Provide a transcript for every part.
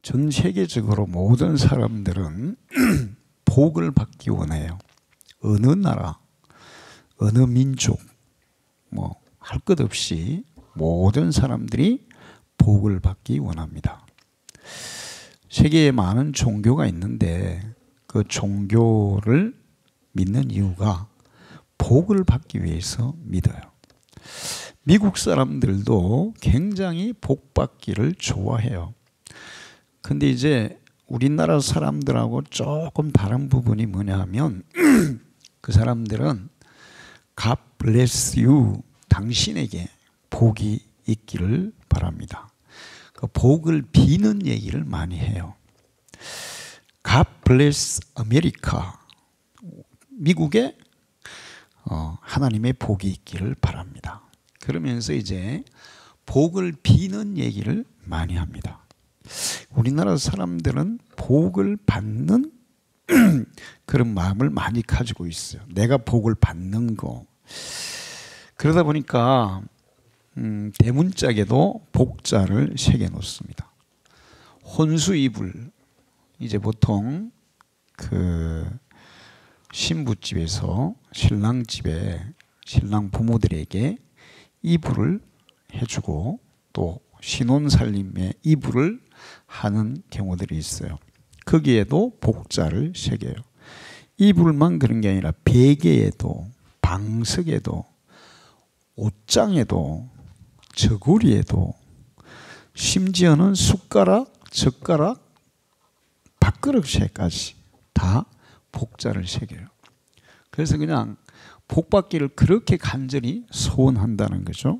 전 세계적으로 모든 사람들은 복을 받기 원해요. 어느 나라, 어느 민족, 뭐 할 것 없이 모든 사람들이 복을 받기 원합니다. 세계에 많은 종교가 있는데 그 종교를 믿는 이유가 복을 받기 위해서 믿어요. 미국 사람들도 굉장히 복 받기를 좋아해요. 근데 이제 우리나라 사람들하고 조금 다른 부분이 뭐냐 하면 그 사람들은 God bless you, 당신에게 복이 있기를 바랍니다. 그 복을 비는 얘기를 많이 해요. God bless America, 미국에 하나님의 복이 있기를 바랍니다. 그러면서 이제 복을 비는 얘기를 많이 합니다. 우리나라 사람들은 복을 받는 그런 마음을 많이 가지고 있어요. 내가 복을 받는 거. 그러다 보니까 대문짝에도 복자를 새겨 놓습니다. 혼수이불, 이제 보통 그 신부집에서 신랑 집에 신랑 부모들에게 이불을 해주고 또 신혼살림에 이불을 하는 경우들이 있어요. 거기에도 복자를 새겨요. 이불만 그런 게 아니라 베개에도, 방석에도, 옷장에도, 저고리에도, 심지어는 숟가락, 젓가락, 밥그릇에까지 다 복자를 새겨요. 그래서 그냥 복받기를 그렇게 간절히 소원한다는 거죠.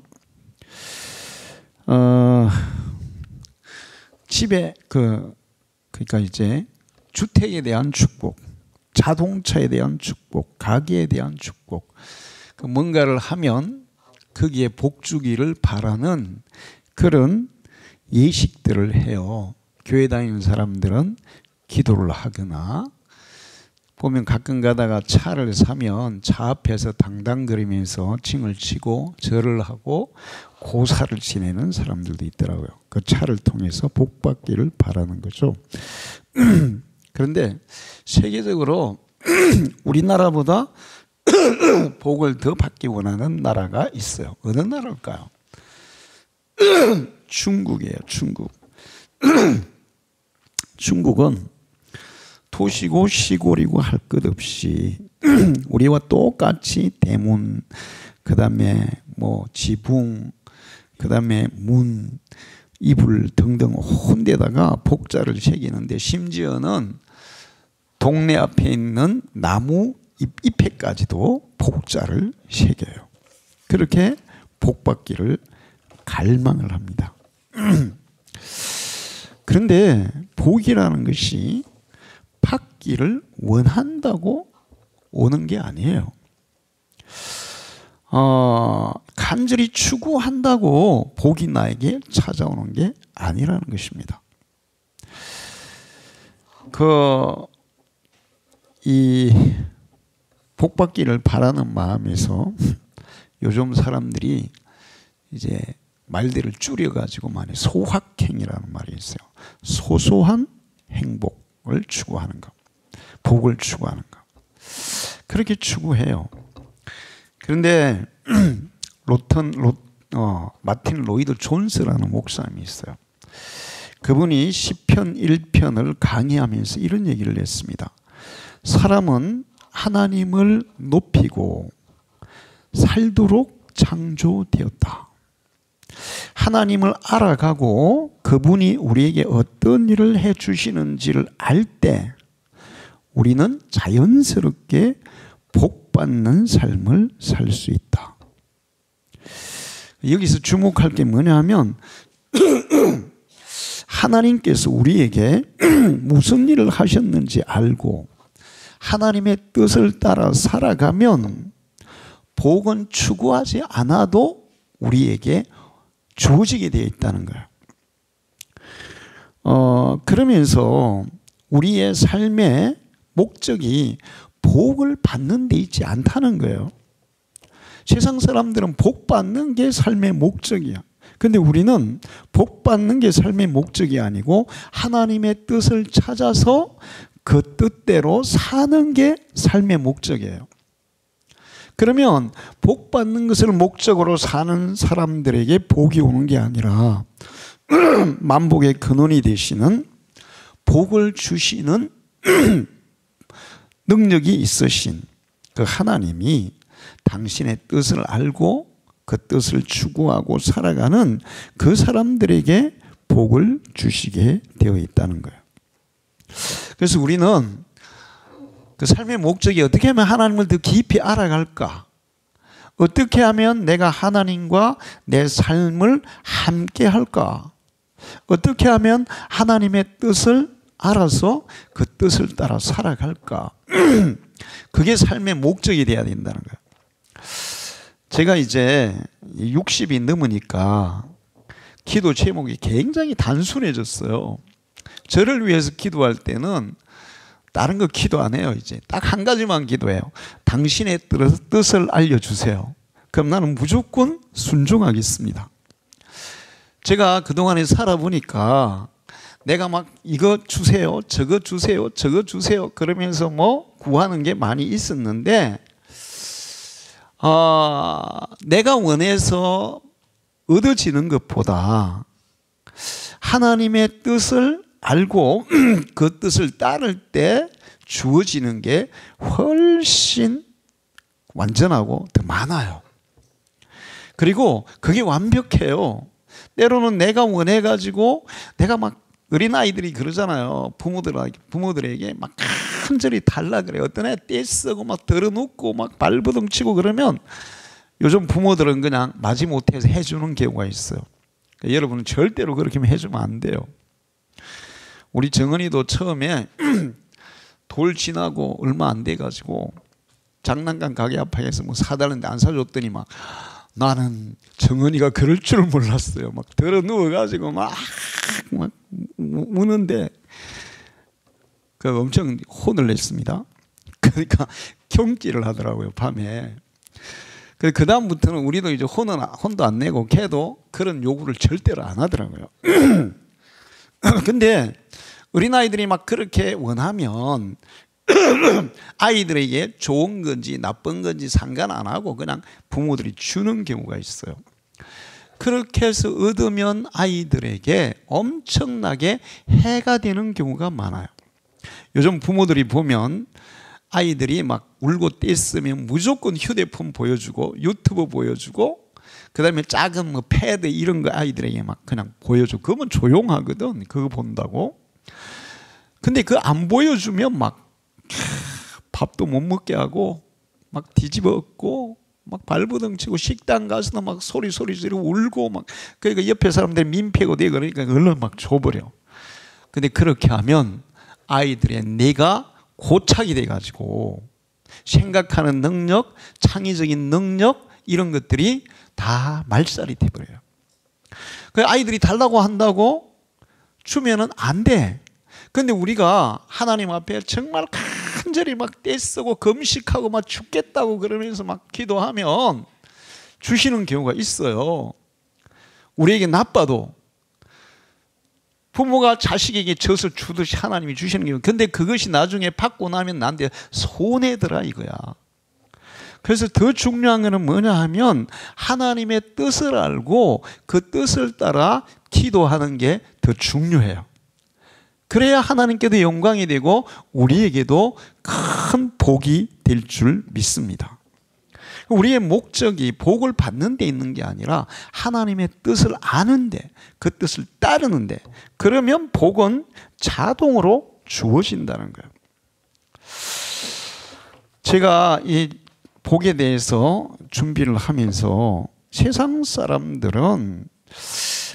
집에 그러니까 이제 주택에 대한 축복, 자동차에 대한 축복, 가게에 대한 축복, 그 뭔가를 하면 거기에 복 주기를 바라는 그런 예식들을 해요. 교회 다니는 사람들은 기도를 하거나 보면 가끔 가다가 차를 사면 차 앞에서 당당거리면서 징을 치고 절을 하고 고사를 지내는 사람들도 있더라고요. 그 차를 통해서 복 받기를 바라는 거죠. 그런데 세계적으로 우리나라보다 복을 더 받기 원하는 나라가 있어요. 어느 나라일까요? 중국이에요. 중국. 중국은 도시고 시골이고 할 것 없이 우리와 똑같이 대문, 그 다음에 뭐 지붕, 그 다음에 문, 이불 등등 온 데다가 복자를 새기는데 심지어는 동네 앞에 있는 나무 잎에까지도 복자를 새겨요. 그렇게 복받기를 갈망을 합니다. 그런데 복이라는 것이 받기를 원한다고 오는 게 아니에요. 간절히 추구한다고 복이 나에게 찾아오는 게 아니라는 것입니다. 이 복받기를 바라는 마음에서 요즘 사람들이 이제 말들을 줄여가지고 많이 소확행이라는 말이 있어요. 소소한 행복을 추구하는 것, 복을 추구하는 것. 그렇게 추구해요. 그런데 마틴 로이드 존스라는 목사님이 있어요. 그분이 시편 1편을 강의하면서 이런 얘기를 했습니다. 사람은 하나님을 높이고 살도록 창조되었다. 하나님을 알아가고 그분이 우리에게 어떤 일을 해주시는지를 알 때 우리는 자연스럽게 복받는 삶을 살 수 있다. 여기서 주목할 게 뭐냐 하면 하나님께서 우리에게 무슨 일을 하셨는지 알고 하나님의 뜻을 따라 살아가면 복은 추구하지 않아도 우리에게 주어지게 되어 있다는 거예요. 그러면서 우리의 삶의 목적이 복을 받는 데 있지 않다는 거예요. 세상 사람들은 복 받는 게 삶의 목적이야. 근데 우리는 복 받는 게 삶의 목적이 아니고 하나님의 뜻을 찾아서 그 뜻대로 사는 게 삶의 목적이에요. 그러면 복 받는 것을 목적으로 사는 사람들에게 복이 오는 게 아니라 만복의 근원이 되시는 복을 주시는 능력이 있으신 그 하나님이 당신의 뜻을 알고 그 뜻을 추구하고 살아가는 그 사람들에게 복을 주시게 되어 있다는 거예요. 그래서 우리는 그 삶의 목적이 어떻게 하면 하나님을 더 깊이 알아갈까? 어떻게 하면 내가 하나님과 내 삶을 함께 할까? 어떻게 하면 하나님의 뜻을 알아서 그 뜻을 따라 살아갈까? 그게 삶의 목적이 돼야 된다는 거예요. 제가 이제 60이 넘으니까 기도 제목이 굉장히 단순해졌어요. 저를 위해서 기도할 때는 다른 거 기도 안 해요. 이제 딱 한 가지만 기도해요. 당신의 뜻을 알려주세요. 그럼 나는 무조건 순종하겠습니다. 제가 그동안에 살아보니까 내가 막 이거 주세요, 저거 주세요, 저거 주세요 그러면서 뭐 구하는 게 많이 있었는데 내가 원해서 얻어지는 것보다 하나님의 뜻을 알고 그 뜻을 따를 때 주어지는 게 훨씬 완전하고 더 많아요. 그리고 그게 완벽해요. 때로는 내가 원해가지고 내가 막 어린아이들이 그러잖아요. 부모들에게 막 간절히 달라 그래요. 어떤 애 떼쓰고 막 덜어눕고 막 발버둥 치고 그러면 요즘 부모들은 그냥 마지못해서 해주는 경우가 있어요. 그러니까 여러분은 절대로 그렇게 해주면 안 돼요. 우리 정은이도 처음에 돌 지나고 얼마 안 돼가지고 장난감 가게 앞에서 뭐 사달라는데 안 사줬더니 막 나는 정은이가 그럴 줄 몰랐어요. 막 들어 누워가지고 막 우는데 그 엄청 혼을 냈습니다. 그러니까 경기를 하더라고요, 밤에. 그 다음부터는 우리도 이제 혼도 안 내고 걔도 그런 요구를 절대로 안 하더라고요. 근데 어린아이들이 막 그렇게 원하면 아이들에게 좋은 건지 나쁜 건지 상관 안 하고 그냥 부모들이 주는 경우가 있어요. 그렇게 해서 얻으면 아이들에게 엄청나게 해가 되는 경우가 많아요. 요즘 부모들이 보면 아이들이 막 울고 떼쓰면 무조건 휴대폰 보여주고 유튜브 보여주고 그 다음에 작은 뭐 패드 이런 거 아이들에게 막 그냥 보여줘. 그러면 조용하거든. 그거 본다고. 근데 그거 안 보여주면 막 밥도 못 먹게 하고 막 뒤집어 엎고 막 발버둥 치고 식당 가서도 막 소리 지르고 울고 막 그러니까 옆에 사람들이 민폐고 되고 그러니까 얼른 막 줘버려. 근데 그렇게 하면 아이들의 뇌가 고착이 돼가지고 생각하는 능력, 창의적인 능력 이런 것들이 다 말살이 돼버려요. 그 아이들이 달라고 한다고 주면은 안 돼. 근데 우리가 하나님 앞에 정말 간절히 막 떼쓰고 금식하고 막 죽겠다고 그러면서 막 기도하면 주시는 경우가 있어요. 우리에게 나빠도 부모가 자식에게 젖을 주듯이 하나님이 주시는 경우. 근데 그것이 나중에 받고 나면 나한테 손해더라 이거야. 그래서 더 중요한 것은 뭐냐 하면 하나님의 뜻을 알고 그 뜻을 따라 기도하는 게 더 중요해요. 그래야 하나님께도 영광이 되고 우리에게도 큰 복이 될 줄 믿습니다. 우리의 목적이 복을 받는 데 있는 게 아니라 하나님의 뜻을 아는데 그 뜻을 따르는데 그러면 복은 자동으로 주어진다는 거예요. 제가 이 복에 대해서 준비를 하면서 세상 사람들은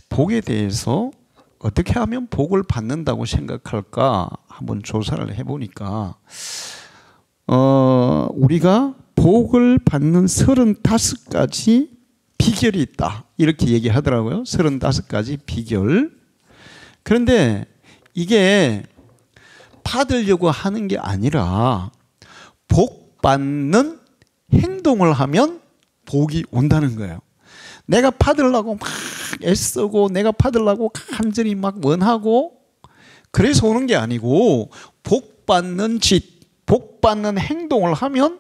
복에 대해서 어떻게 하면 복을 받는다고 생각할까 한번 조사를 해보니까 우리가 복을 받는 35가지 비결이 있다 이렇게 얘기하더라고요. 35가지 비결. 그런데 이게 받으려고 하는 게 아니라 복 받는 행동을 하면 복이 온다는 거예요. 내가 받으려고 막 애쓰고 내가 받으려고 간절히 막 원하고 그래서 오는 게 아니고 복 받는 짓, 복 받는 행동을 하면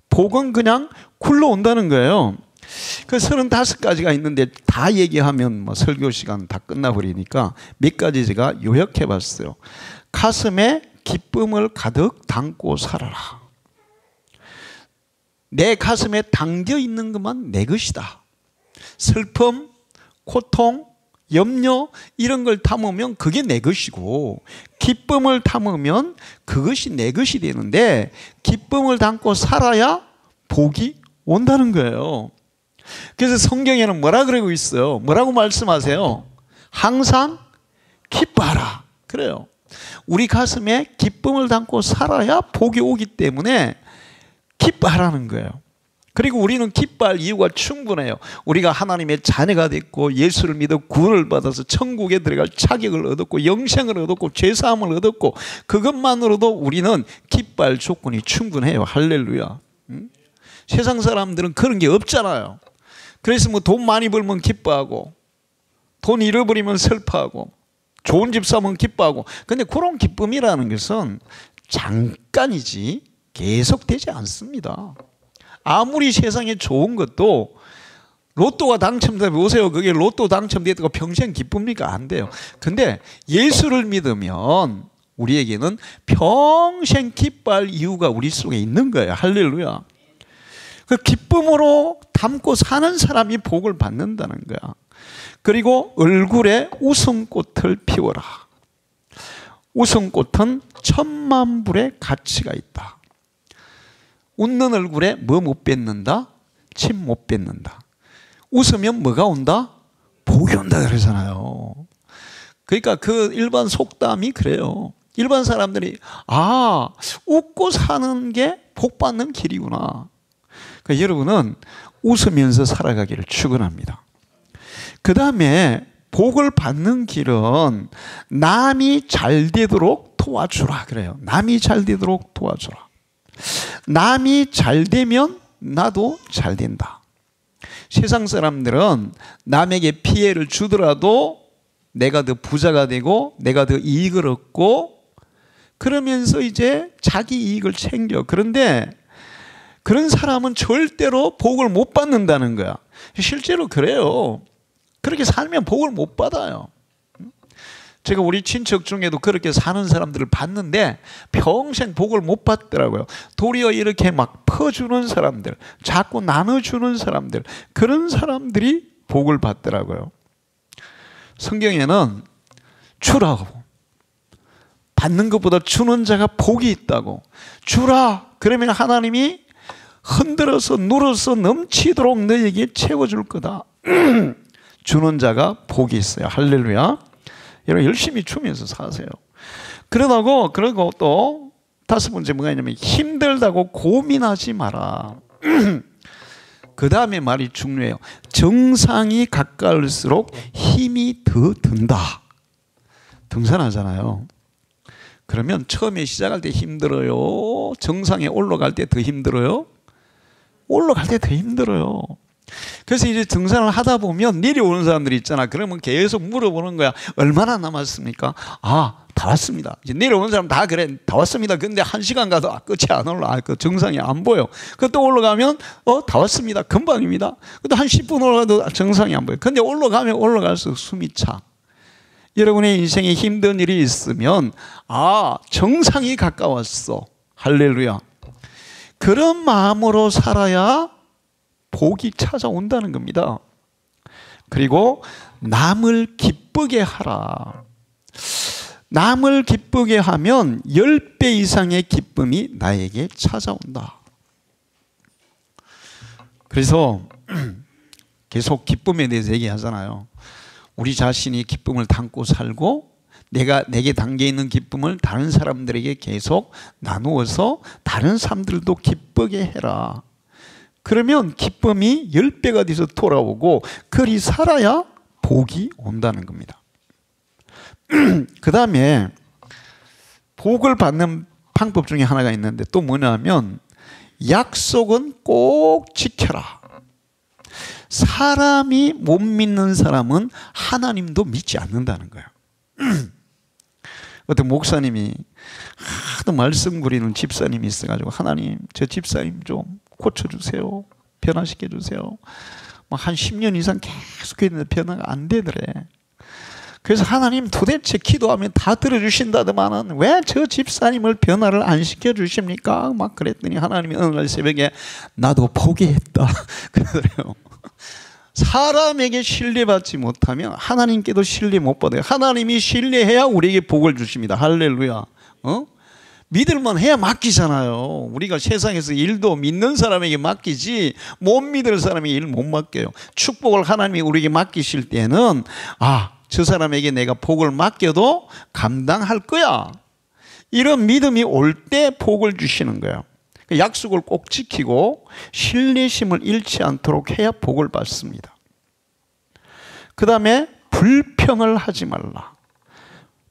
복은 그냥 굴러온다는 거예요. 그 35가지가 있는데 다 얘기하면 뭐 설교 시간 다 끝나버리니까 몇 가지 제가 요약해 봤어요. 가슴에 기쁨을 가득 담고 살아라. 내 가슴에 담겨 있는 것만 내 것이다. 슬픔, 고통, 염려 이런 걸 담으면 그게 내 것이고 기쁨을 담으면 그것이 내 것이 되는데 기쁨을 담고 살아야 복이 온다는 거예요. 그래서 성경에는 뭐라 그러고 있어요? 뭐라고 말씀하세요? 항상 기뻐하라. 그래요. 우리 가슴에 기쁨을 담고 살아야 복이 오기 때문에 기뻐하라는 거예요. 그리고 우리는 기뻐할 이유가 충분해요. 우리가 하나님의 자녀가 됐고 예수를 믿어 구원을 받아서 천국에 들어갈 자격을 얻었고 영생을 얻었고 죄사함을 얻었고 그것만으로도 우리는 기뻐할 조건이 충분해요. 할렐루야. 세상 사람들은 그런 게 없잖아요. 그래서 뭐 돈 많이 벌면 기뻐하고 돈 잃어버리면 슬퍼하고 좋은 집 사면 기뻐하고 근데 그런 기쁨이라는 것은 잠깐이지 계속되지 않습니다. 아무리 세상에 좋은 것도 로또가 당첨되면 보세요. 그게 로또 당첨됐다고 평생 기쁩니까? 안 돼요. 근데 예수를 믿으면 우리에게는 평생 기뻐할 이유가 우리 속에 있는 거예요. 할렐루야. 그 기쁨으로 담고 사는 사람이 복을 받는다는 거야. 그리고 얼굴에 웃음꽃을 피워라. 웃음꽃은 10,000불의 가치가 있다. 웃는 얼굴에 뭐 못 뱉는다? 침 못 뱉는다. 웃으면 뭐가 온다? 복이 온다 그러잖아요. 그러니까 그 일반 속담이 그래요. 일반 사람들이 웃고 사는 게 복 받는 길이구나. 그러니까 여러분은 웃으면서 살아가기를 축원합니다. 그 다음에 복을 받는 길은 남이 잘 되도록 도와주라 그래요. 남이 잘 되도록 도와주라. 남이 잘 되면 나도 잘 된다. 세상 사람들은 남에게 피해를 주더라도 내가 더 부자가 되고 내가 더 이익을 얻고 그러면서 이제 자기 이익을 챙겨. 그런데 그런 사람은 절대로 복을 못 받는다는 거야. 실제로 그래요. 그렇게 살면 복을 못 받아요. 제가 우리 친척 중에도 그렇게 사는 사람들을 봤는데 평생 복을 못 받더라고요. 도리어 이렇게 막 퍼주는 사람들, 자꾸 나눠주는 사람들, 그런 사람들이 복을 받더라고요. 성경에는 주라고, 받는 것보다 주는 자가 복이 있다고. 주라 그러면 하나님이 흔들어서 눌어서 넘치도록 너에게 채워줄 거다. 주는 자가 복이 있어요. 할렐루야. 여러분 열심히 주면서 사세요. 그러고 또 5번째 뭐가 있냐면 힘들다고 고민하지 마라. 그 다음에 말이 중요해요. 정상이 가까울수록 힘이 더 든다. 등산하잖아요. 그러면 처음에 시작할 때 힘들어요? 정상에 올라갈 때 더 힘들어요? 올라갈 때 더 힘들어요. 그래서 이제 등산을 하다 보면 내려오는 사람들이 있잖아. 그러면 계속 물어보는 거야. 얼마나 남았습니까? 다 왔습니다. 이제 내려오는 사람 다 그래. 다 왔습니다. 근데 1시간 가도 끝이 안 올라. 그 정상이 안 보여. 그 또 올라가면 다 왔습니다. 금방입니다. 또 한 10분 올라가도 정상이 안 보여. 근데 올라가면 올라갈수록 숨이 차. 여러분의 인생에 힘든 일이 있으면 정상이 가까웠어. 할렐루야. 그런 마음으로 살아야 복이 찾아온다는 겁니다. 그리고 남을 기쁘게 하라. 남을 기쁘게 하면 10배 이상의 기쁨이 나에게 찾아온다. 그래서 계속 기쁨에 대해서 얘기하잖아요. 우리 자신이 기쁨을 담고 살고 내게 담겨있는 기쁨을 다른 사람들에게 계속 나누어서 다른 사람들도 기쁘게 해라. 그러면 기쁨이 10배가 돼서 돌아오고 그리 살아야 복이 온다는 겁니다. 그 다음에 복을 받는 방법 중에 하나가 있는데 또 뭐냐면 약속은 꼭 지켜라. 사람이 못 믿는 사람은 하나님도 믿지 않는다는 거예요. 어떤 목사님이 하도 말씀 부리는 집사님이 있어가지고 하나님 저 집사님 좀 고쳐주세요. 변화시켜주세요. 한 10년 이상 계속 했는데 변화가 안 되더래. 그래서 하나님 도대체 기도하면 다 들어주신다더만은 왜 저 집사님을 변화를 안 시켜주십니까? 막 그랬더니 하나님이 어느 날 새벽에 나도 포기했다 그러더래요. 사람에게 신뢰받지 못하면 하나님께도 신뢰 못 받아요. 하나님이 신뢰해야 우리에게 복을 주십니다. 할렐루야. 믿을만 해야 맡기잖아요. 우리가 세상에서 일도 믿는 사람에게 맡기지 못 믿을 사람에게 일 못 맡겨요. 축복을 하나님이 우리에게 맡기실 때는 저 사람에게 내가 복을 맡겨도 감당할 거야. 이런 믿음이 올 때 복을 주시는 거예요. 약속을 꼭 지키고 신뢰심을 잃지 않도록 해야 복을 받습니다. 그 다음에 불평을 하지 말라.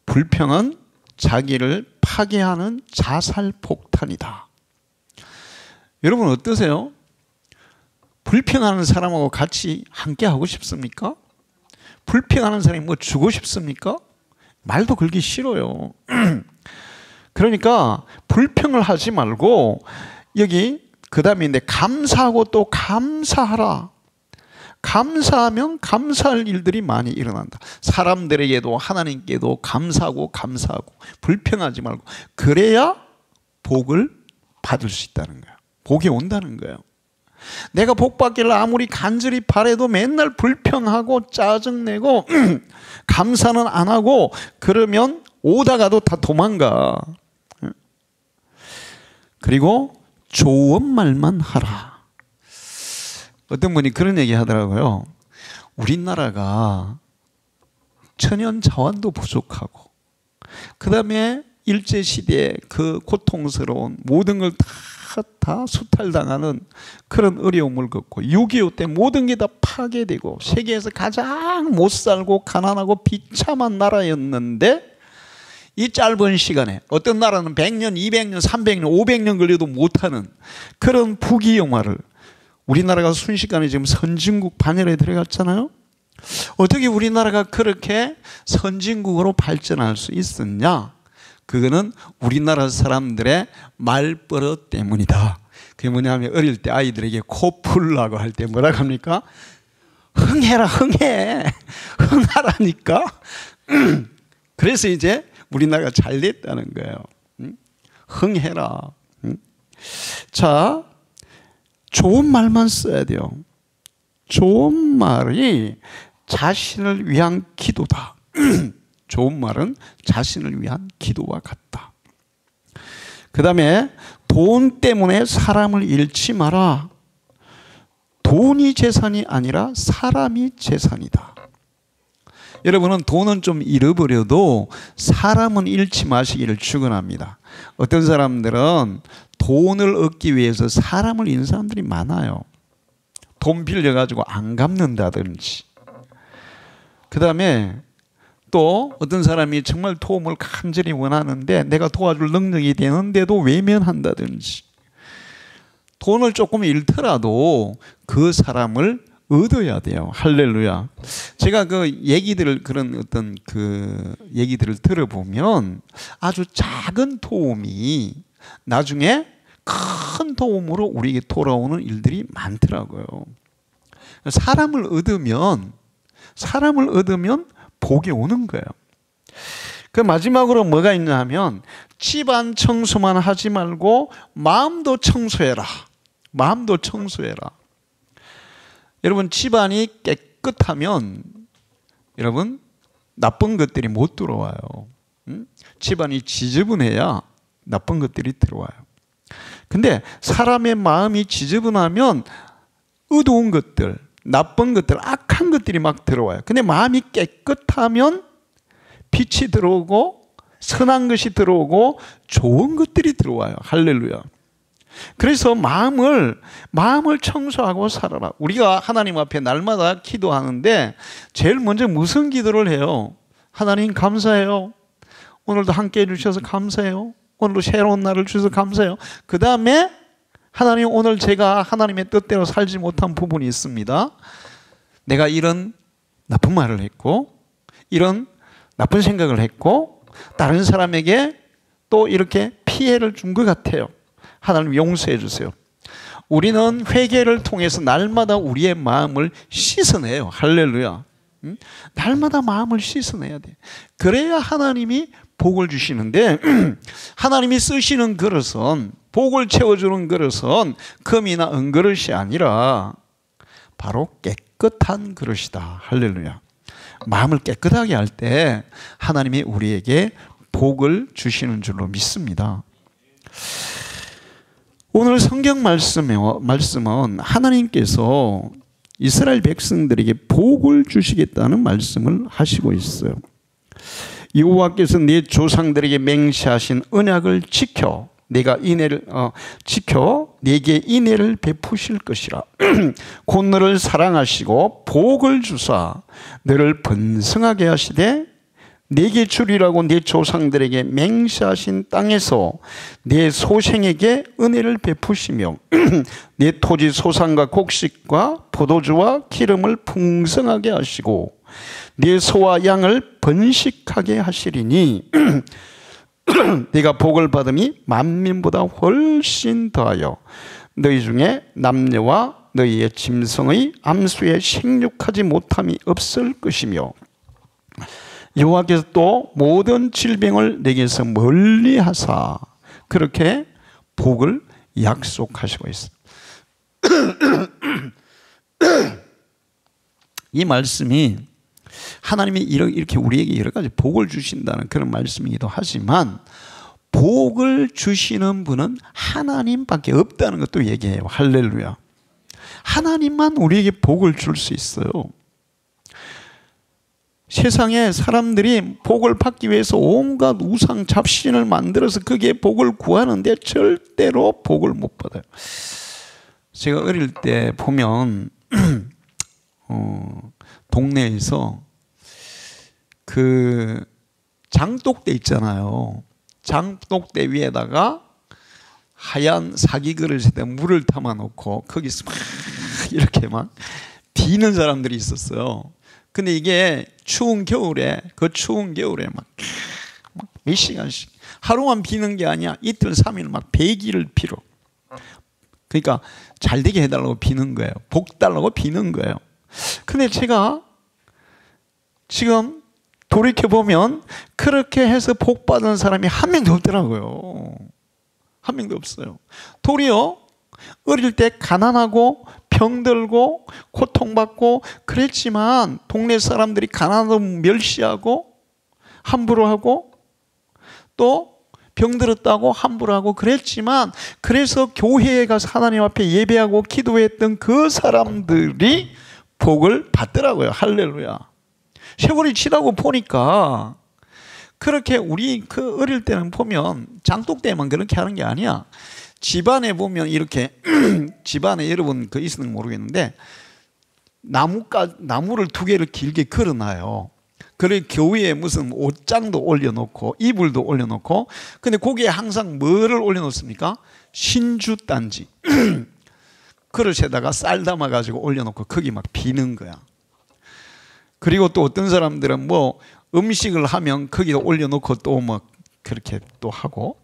불평은 자기를 파괴하는 자살폭탄이다. 여러분 어떠세요? 불평하는 사람하고 같이 함께 하고 싶습니까? 불평하는 사람이 뭐 주고 싶습니까? 말도 걸기 싫어요. 그러니까 불평을 하지 말고 여기 그 다음에 감사하고 또 감사하라. 감사하면 감사할 일들이 많이 일어난다. 사람들에게도 하나님께도 감사하고 불평하지 말고 그래야 복을 받을 수 있다는 거예요. 복이 온다는 거예요. 내가 복 받기를 아무리 간절히 바라도 맨날 불평하고 짜증내고 감사는 안 하고 그러면 오다가도 다 도망가. 그리고 좋은 말만 하라. 어떤 분이 그런 얘기 하더라고요. 우리나라가 천연 자원도 부족하고 그 다음에 일제시대에 그 고통스러운 모든 걸 다 수탈당하는 그런 어려움을 겪고 6.25 때 모든 게 다 파괴되고 세계에서 가장 못 살고 가난하고 비참한 나라였는데 이 짧은 시간에 어떤 나라는 100년, 200년, 300년, 500년 걸려도 못하는 그런 부귀영화를 우리나라가 순식간에 지금 선진국 반열에 들어갔잖아요. 어떻게 우리나라가 그렇게 선진국으로 발전할 수 있었냐? 그거는 우리나라 사람들의 말버릇 때문이다. 그게 뭐냐면 어릴 때 아이들에게 코 풀라고 할 때 뭐라고 합니까? 흥해라 흥해. 흥하라니까. 그래서 이제 우리나라가 잘 됐다는 거예요. 흥해라. 자, 좋은 말만 써야 돼요. 좋은 말이 자신을 위한 기도다. 좋은 말은 자신을 위한 기도와 같다. 그 다음에 돈 때문에 사람을 잃지 마라. 돈이 재산이 아니라 사람이 재산이다. 여러분은 돈은 좀 잃어버려도 사람은 잃지 마시기를 축원합니다. 어떤 사람들은 돈을 얻기 위해서 사람을 잃는 사람들이 많아요. 돈 빌려가지고 안 갚는다든지. 그 다음에 또 어떤 사람이 정말 도움을 간절히 원하는데 내가 도와줄 능력이 되는데도 외면한다든지. 돈을 조금 잃더라도 그 사람을 얻어야 돼요. 할렐루야. 제가 그런 어떤 그 얘기들을 들어보면 아주 작은 도움이 나중에 큰 도움으로 우리에게 돌아오는 일들이 많더라고요. 사람을 얻으면 복이 오는 거예요. 그 마지막으로 뭐가 있냐 하면 집안 청소만 하지 말고 마음도 청소해라. 마음도 청소해라. 여러분 집안이 깨끗하면 여러분 나쁜 것들이 못 들어와요. 집안이 지저분해야 나쁜 것들이 들어와요. 근데 사람의 마음이 지저분하면 어두운 것들, 나쁜 것들, 악한 것들이 막 들어와요. 근데 마음이 깨끗하면 빛이 들어오고 선한 것이 들어오고 좋은 것들이 들어와요. 할렐루야. 그래서 마음을 청소하고 살아라. 우리가 하나님 앞에 날마다 기도하는데 제일 먼저 무슨 기도를 해요? 하나님 감사해요. 오늘도 함께 해주셔서 감사해요. 오늘도 새로운 날을 주셔서 감사해요. 그 다음에 하나님, 오늘 제가 하나님의 뜻대로 살지 못한 부분이 있습니다. 내가 이런 나쁜 말을 했고, 이런 나쁜 생각을 했고, 다른 사람에게 또 이렇게 피해를 준 것 같아요. 하나님 용서해 주세요. 우리는 회개를 통해서 날마다 우리의 마음을 씻어내요. 할렐루야. 날마다 마음을 씻어내야 돼. 그래야 하나님이 복을 주시는데, 하나님이 쓰시는 그릇은, 복을 채워주는 그릇은 금이나 은그릇이 아니라 바로 깨끗한 그릇이다. 할렐루야. 마음을 깨끗하게 할 때 하나님이 우리에게 복을 주시는 줄로 믿습니다. 오늘 성경 말씀은 하나님께서 이스라엘 백성들에게 복을 주시겠다는 말씀을 하시고 있어요. 여호와께서 네 조상들에게 맹세하신 언약을 지켜 내게 인애를 베푸실 것이라. 곧 너를 사랑하시고 복을 주사 너를 번성하게 하시되 내게 주리라고 네 조상들에게 맹세하신 땅에서 네 소생에게 은혜를 베푸시며 네 토지 소산과 곡식과 포도주와 기름을 풍성하게 하시고 네 소와 양을 번식하게 하시리니 네가 복을 받음이 만민보다 훨씬 더하여 너희 중에 남녀와 너희의 짐승의 암수에 생육하지 못함이 없을 것이며 여호와께서 또 모든 질병을 내게서 멀리 하사 그렇게 복을 약속하시고 있습니다. 이 말씀이 하나님이 이렇게 우리에게 여러 가지 복을 주신다는 그런 말씀이기도 하지만 복을 주시는 분은 하나님밖에 없다는 것도 얘기해요. 할렐루야. 하나님만 우리에게 복을 줄 수 있어요. 세상에 사람들이 복을 받기 위해서 온갖 우상 잡신을 만들어서 거기에 복을 구하는데 절대로 복을 못 받아요. 제가 어릴 때 보면 동네에서 그 장독대 있잖아요. 장독대 위에다가 하얀 사기 그릇에다 물을 담아 놓고 거기서 막 이렇게 막 비는 사람들이 있었어요. 근데 이게 추운 겨울에 막 몇 시간씩 하루만 비는 게 아니야. 이틀 3일 막 100일을 빌어. 그러니까 잘 되게 해달라고 비는 거예요. 복 달라고 비는 거예요. 근데 제가 지금 돌이켜보면 그렇게 해서 복 받은 사람이 한 명도 없더라고요. 한 명도 없어요. 도리어 어릴 때 가난하고 병들고 고통받고 그랬지만 동네 사람들이 가난하다고 멸시하고 함부로 하고 또 병들었다고 함부로 하고 그랬지만 그래서 교회에 가서 하나님 앞에 예배하고 기도했던 그 사람들이 복을 받더라고요. 할렐루야. 세월이 지나고 보니까 그렇게 우리 그 어릴 때는 보면 장독대만 그렇게 하는 게 아니야. 집안에 보면 이렇게 집안에 여러분 그 있는 모르겠는데 나무를 2개를 길게 걸어놔요. 그리고 교회에 무슨 옷장도 올려놓고 이불도 올려놓고 근데 거기에 항상 뭐를 올려놓습니까? 신주단지 그릇에다가 쌀 담아가지고 올려놓고 거기 막 비는 거야. 그리고 또 어떤 사람들은 뭐 음식을 하면 거기다 올려놓고 또 막 그렇게 또 하고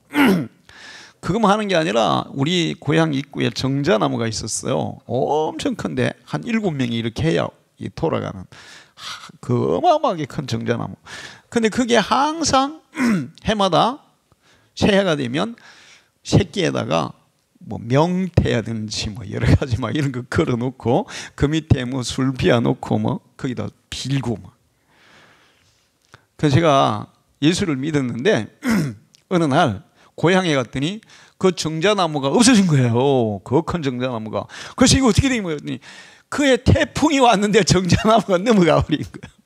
그것만 하는 게 아니라 우리 고향 입구에 정자나무가 있었어요. 엄청 큰데 한 7명이 이렇게 해야 돌아가는 그 어마어마하게 큰 정자나무. 근데 그게 항상 해마다 새해가 되면 새끼에다가 뭐 명태라든지 뭐 여러 가지 막 이런 거 걸어놓고 그 밑에 뭐 술 비워놓고 뭐 거기다 빌고 막. 그래서 제가 예수를 믿었는데 어느 날 고향에 갔더니 그 정자나무가 없어진 거예요. 그 큰 정자나무가. 그래서 이거 어떻게 된 거예요? 그에 태풍이 왔는데 정자나무가 넘어가 버린 거예요.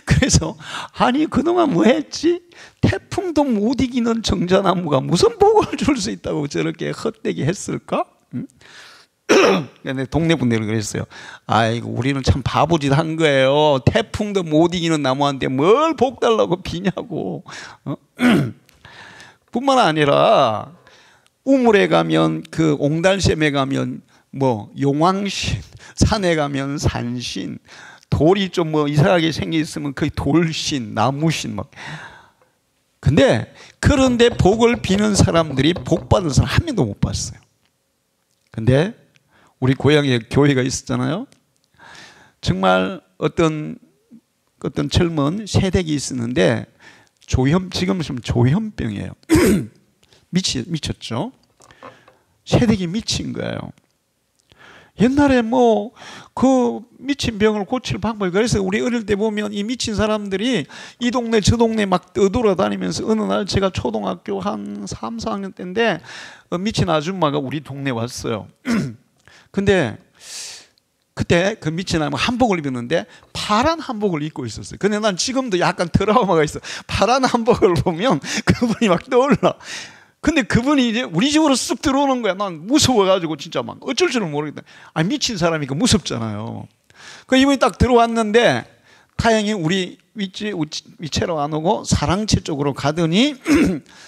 그래서 아니 그동안 뭐 했지? 태풍도 못 이기는 정자나무가 무슨 복을 줄 수 있다고 저렇게 헛되게 했을까? 응? 근데 동네 분들은 그랬어요. 아이고 우리는 참 바보짓 한 거예요. 태풍도 못 이기는 나무한테 뭘 복 달라고 비냐고. 뿐만 아니라 우물에 가면 그 옹달샘에 가면 뭐 용왕신, 산에 가면 산신, 돌이 좀 뭐 이상하게 생겨 있으면 그 돌신, 나무신 막. 근데 그런데 복을 비는 사람들이 복 받은 사람 한 명도 못 봤어요. 근데 우리 고향에 교회가 있었잖아요. 정말 어떤 젊은 새댁이 있었는데 지금 조현병이에요. 미쳤죠. 새댁이 미친 거예요. 옛날에 뭐 그 미친 병을 고칠 방법이, 그래서 우리 어릴 때 보면 이 미친 사람들이 이 동네 저 동네 막 떠돌아다니면서 어느 날 제가 초등학교 한 3, 4학년 때인데 미친 아줌마가 우리 동네 왔어요. 근데 그때 그 미친 아줌마 한복을 입었는데 파란 한복을 입고 있었어요. 근데 난 지금도 약간 트라우마가 있어. 파란 한복을 보면 그분이 막 떠올라. 근데 그분이 이제 우리 집으로 쑥 들어오는 거야. 난 무서워가지고 진짜 막 어쩔 줄을 모르겠다. 아, 미친 사람이니까 무섭잖아요. 그 이분이 딱 들어왔는데 다행히 우리 위치로 안 오고 사랑채 쪽으로 가더니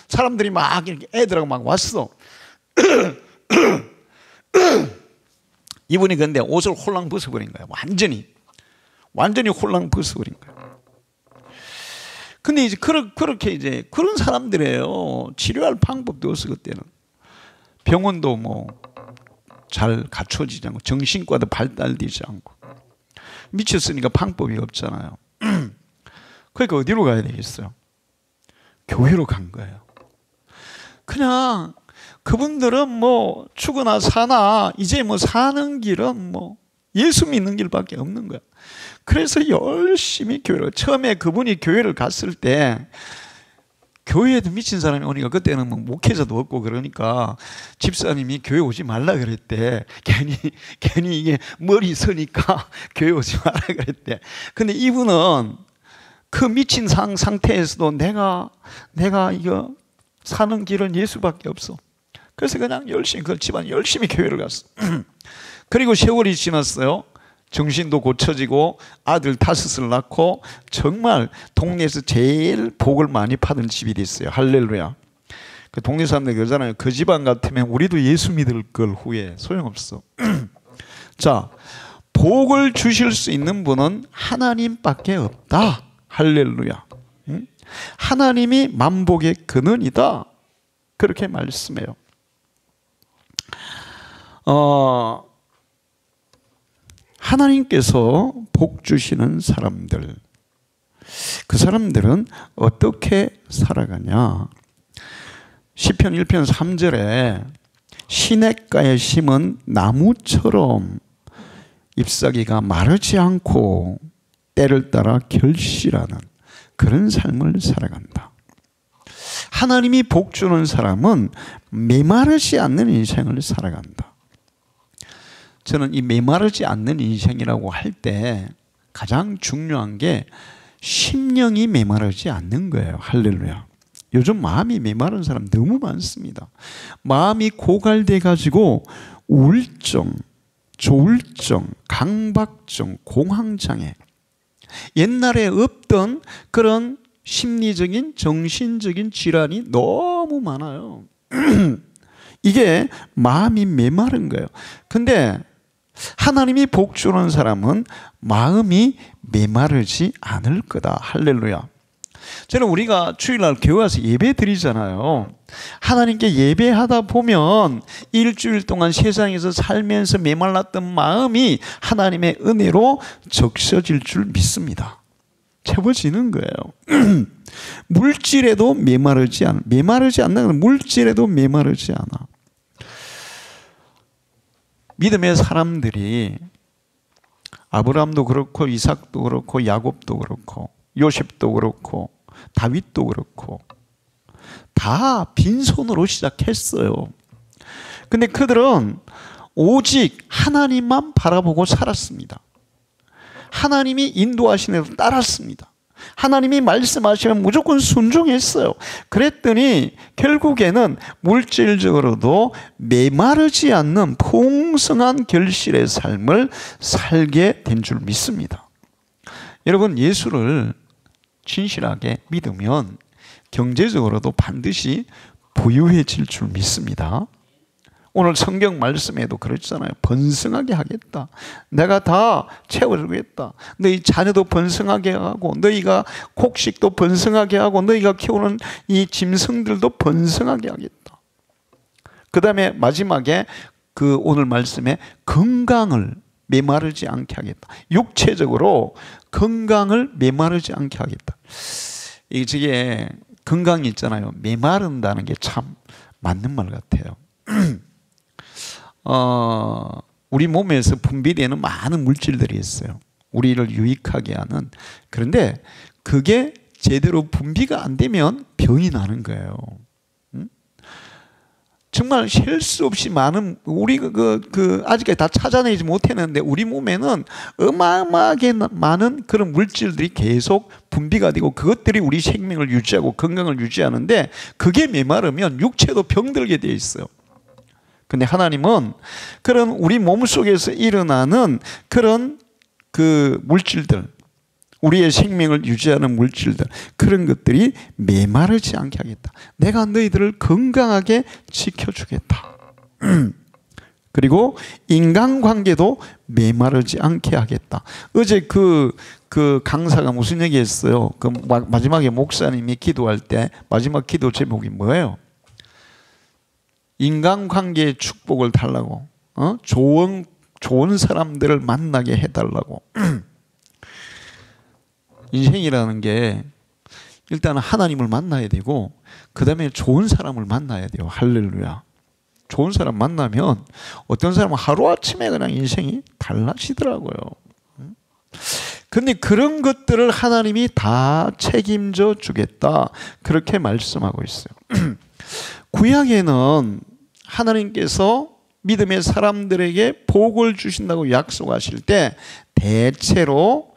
사람들이 막 이렇게 애들하고 막 왔어. 이분이 근데 옷을 홀랑 벗어버린 거야. 완전히 홀랑 벗어버린 거야. 근데 이제 그렇게 이제 그런 사람들이에요. 치료할 방법도 없어. 그때는 병원도 뭐 잘 갖춰지지 않고 정신과도 발달되지 않고 미쳤으니까 방법이 없잖아요. 그러니까 어디로 가야 되겠어요? 교회로 간 거예요. 그냥 그분들은 뭐 죽으나 사나 이제 뭐 사는 길은 뭐 예수 믿는 길밖에 없는 거야. 그래서 열심히 교회를, 처음에 그분이 교회를 갔을 때 교회에도 미친 사람이 오니까 그때는 뭐 목회자도 없고 그러니까 집사님이 교회 오지 말라 그랬대. 괜히 이게 머리 서니까 교회 오지 말라 그랬대. 근데 이분은 그 미친 상태에서도 내가 이거 사는 길은 예수밖에 없어. 그래서 그냥 열심히 그 집안 열심히 교회를 갔어. 그리고 세월이 지났어요. 정신도 고쳐지고 아들 5을 낳고 정말 동네에서 제일 복을 많이 받은 집이 됐어요. 할렐루야. 그 동네 사람들 그러잖아요. 그 집안 같으면 우리도 예수 믿을 걸 후에 소용없어. 자, 복을 주실 수 있는 분은 하나님밖에 없다. 할렐루야. 하나님이 만복의 근원이다. 그렇게 말씀해요. 하나님께서 복 주시는 사람들, 그 사람들은 어떻게 살아가냐? 시편 1편 3절에 시냇가에 심은 나무처럼 잎사귀가 마르지 않고 때를 따라 결실하는 그런 삶을 살아간다. 하나님이 복 주는 사람은 메마르지 않는 인생을 살아간다. 저는 이 메마르지 않는 인생이라고 할 때 가장 중요한 게 심령이 메마르지 않는 거예요. 할렐루야. 요즘 마음이 메마른 사람 너무 많습니다. 마음이 고갈돼 가지고 우울증, 조울증, 강박증, 공황장애, 옛날에 없던 그런 심리적인 정신적인 질환이 너무 많아요. 이게 마음이 메마른 거예요. 근데 하나님이 복 주는 사람은 마음이 메마르지 않을 거다. 할렐루야. 저는 우리가 주일날 교회 와서 예배 드리잖아요. 하나님께 예배하다 보면 일주일 동안 세상에서 살면서 메말랐던 마음이 하나님의 은혜로 적셔질 줄 믿습니다. 채워지는 거예요. 물질에도 메마르지 않는 건 물질에도 메마르지 않아. 믿음의 사람들이 아브라함도 그렇고 이삭도 그렇고 야곱도 그렇고 요셉도 그렇고 다윗도 그렇고 다 빈손으로 시작했어요. 근데 그들은 오직 하나님만 바라보고 살았습니다. 하나님이 인도하시는 대로 따랐습니다. 하나님이 말씀하시면 무조건 순종했어요. 그랬더니 결국에는 물질적으로도 메마르지 않는 풍성한 결실의 삶을 살게 된 줄 믿습니다. 여러분, 예수를 진실하게 믿으면 경제적으로도 반드시 부유해질 줄 믿습니다. 오늘 성경 말씀에도 그랬잖아요. 번성하게 하겠다. 내가 다 채워주겠다. 너희 자녀도 번성하게 하고, 너희가 곡식도 번성하게 하고, 너희가 키우는 이 짐승들도 번성하게 하겠다. 그 다음에 마지막에 그 오늘 말씀에 건강을 메마르지 않게 하겠다. 육체적으로 건강을 메마르지 않게 하겠다. 이게 건강이 있잖아요. 메마른다는 게 참 맞는 말 같아요. 우리 몸에서 분비되는 많은 물질들이 있어요. 우리를 유익하게 하는. 그런데 그게 제대로 분비가 안 되면 병이 나는 거예요. 정말 셀 수 없이 많은, 우리 아직까지 다 찾아내지 못했는데 우리 몸에는 어마어마하게 많은 그런 물질들이 계속 분비가 되고 그것들이 우리 생명을 유지하고 건강을 유지하는데 그게 메마르면 육체도 병들게 되어 있어요. 근데 하나님은 그런 우리 몸 속에서 일어나는 그런 그 물질들, 우리의 생명을 유지하는 물질들, 그런 것들이 메마르지 않게 하겠다. 내가 너희들을 건강하게 지켜주겠다. 그리고 인간관계도 메마르지 않게 하겠다. 어제 그 강사가 무슨 얘기했어요? 그 마지막에 목사님이 기도할 때 마지막 기도 제목이 뭐예요? 인간관계의 축복을 달라고, 좋은 사람들을 만나게 해달라고. 인생이라는 게 일단 하나님을 만나야 되고 그 다음에 좋은 사람을 만나야 돼요. 할렐루야. 좋은 사람 만나면 어떤 사람은 하루아침에 그냥 인생이 달라지더라고요. 근데 그런 것들을 하나님이 다 책임져 주겠다, 그렇게 말씀하고 있어요. 구약에는 하나님께서 믿음의 사람들에게 복을 주신다고 약속하실 때 대체로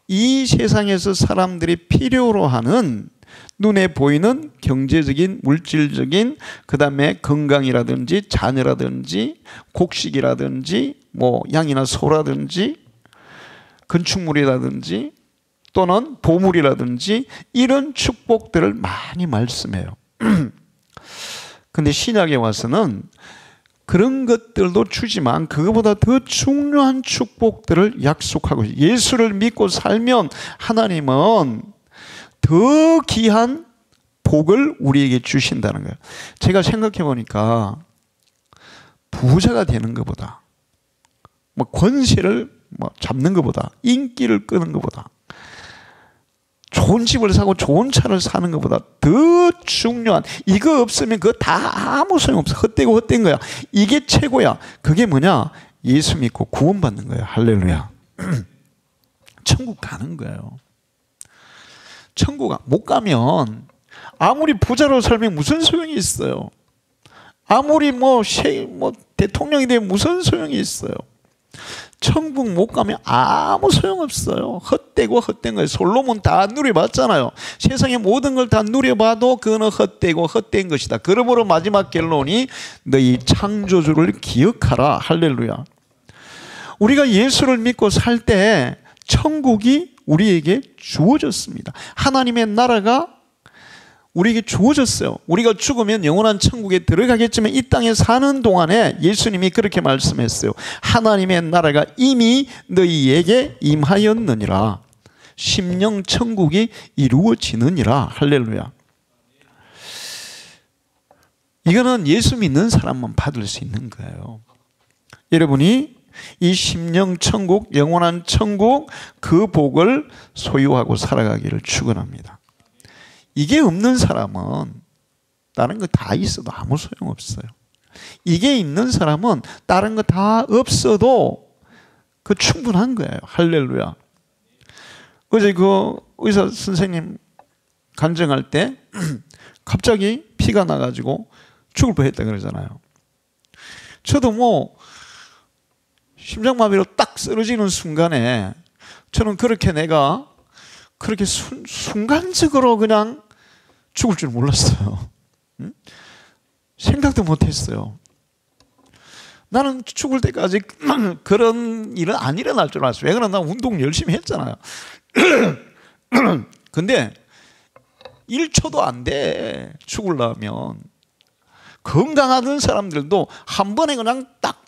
이 세상에서 사람들이 필요로 하는 눈에 보이는 경제적인, 물질적인, 그 다음에 건강이라든지 자녀라든지 곡식이라든지 뭐 양이나 소라든지 건축물이라든지 또는 보물이라든지 이런 축복들을 많이 말씀해요. 근데 신약에 와서는 그런 것들도 주지만 그것보다 더 중요한 축복들을 약속하고 있어요. 예수를 믿고 살면 하나님은 더 귀한 복을 우리에게 주신다는 거예요. 제가 생각해 보니까 부자가 되는 것보다, 뭐 권세를 잡는 것보다, 인기를 끄는 것보다, 좋은 집을 사고 좋은 차를 사는 것보다 더 중요한, 이거 없으면 그거 다 아무 소용없어. 헛되고 헛된 거야. 이게 최고야. 그게 뭐냐? 예수 믿고 구원받는 거야. 할렐루야. 천국 가는 거예요. 천국 못 가면 아무리 부자로 살면 무슨 소용이 있어요. 아무리 대통령이 되면 무슨 소용이 있어요. 천국 못 가면 아무 소용없어요. 헛되고 헛된 거예요. 솔로몬 다 누려봤잖아요. 세상의 모든 걸 다 누려봐도 그거는 헛되고 헛된 것이다. 그러므로 마지막 결론이 너희 창조주를 기억하라. 할렐루야. 우리가 예수를 믿고 살 때 천국이 우리에게 주어졌습니다. 하나님의 나라가 우리에게 주어졌어요. 우리가 죽으면 영원한 천국에 들어가겠지만 이 땅에 사는 동안에 예수님이 그렇게 말씀했어요. 하나님의 나라가 이미 너희에게 임하였느니라. 심령 천국이 이루어지느니라. 할렐루야. 이거는 예수 믿는 사람만 받을 수 있는 거예요. 여러분이 이 심령 천국, 영원한 천국, 그 복을 소유하고 살아가기를 축원합니다. 이게 없는 사람은 다른 거 다 있어도 아무 소용없어요. 이게 있는 사람은 다른 거 다 없어도 그 충분한 거예요. 할렐루야. 어제 그 의사 선생님 간증할 때 갑자기 피가 나가지고 죽을 뻔했다 그러잖아요. 저도 심장마비로 딱 쓰러지는 순간에 저는 그렇게 내가 그렇게 순간적으로 그냥 죽을 줄 몰랐어요. 생각도 못했어요. 나는 죽을 때까지 그런 일은 안 일어날 줄 알았어요. 왜 그러나 나 운동 열심히 했잖아요. 근데 1초도 안 돼. 죽으려면 건강하던 사람들도 한 번에 그냥 딱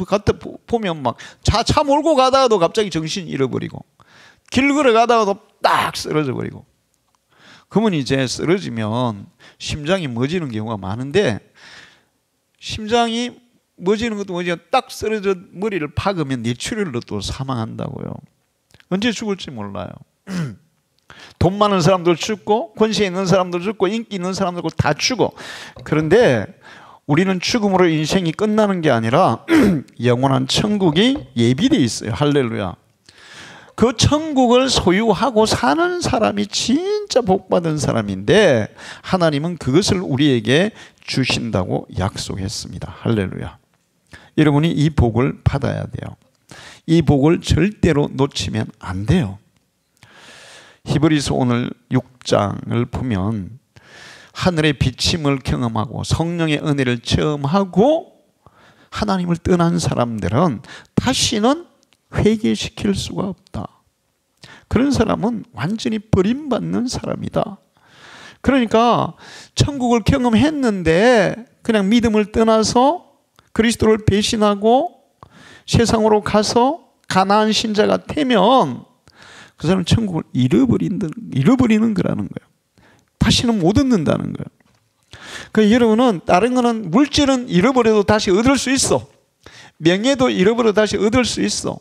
갖다 보면 막 차 몰고 가다가도 갑자기 정신 잃어버리고 길 걸어가다가도 딱 쓰러져 버리고. 그러면 이제 쓰러지면 심장이 멎는 경우가 많은데, 심장이 멎는 것도 뭐지, 딱 쓰러져 머리를 박으면 뇌출혈로 또 사망한다고요. 언제 죽을지 몰라요. 돈 많은 사람도 죽고 권세 있는 사람도 죽고 인기 있는 사람도 다 죽어. 그런데 우리는 죽음으로 인생이 끝나는 게 아니라 영원한 천국이 예비되어 있어요. 할렐루야. 그 천국을 소유하고 사는 사람이 진짜 복받은 사람인데, 하나님은 그것을 우리에게 주신다고 약속했습니다. 할렐루야. 여러분이 이 복을 받아야 돼요. 이 복을 절대로 놓치면 안 돼요. 히브리서 오늘 6장을 보면 하늘의 비침을 경험하고 성령의 은혜를 체험하고 하나님을 떠난 사람들은 다시는 회개시킬 수가 없다. 그런 사람은 완전히 버림받는 사람이다. 그러니까 천국을 경험했는데 그냥 믿음을 떠나서 그리스도를 배신하고 세상으로 가서 가나안 신자가 되면 그 사람은 천국을 잃어버리는 거라는 거예요. 다시는 못 얻는다는 거예요. 그러니까 여러분은 다른 거는, 물질은 잃어버려도 다시 얻을 수 있어. 명예도 잃어버려도 다시 얻을 수 있어.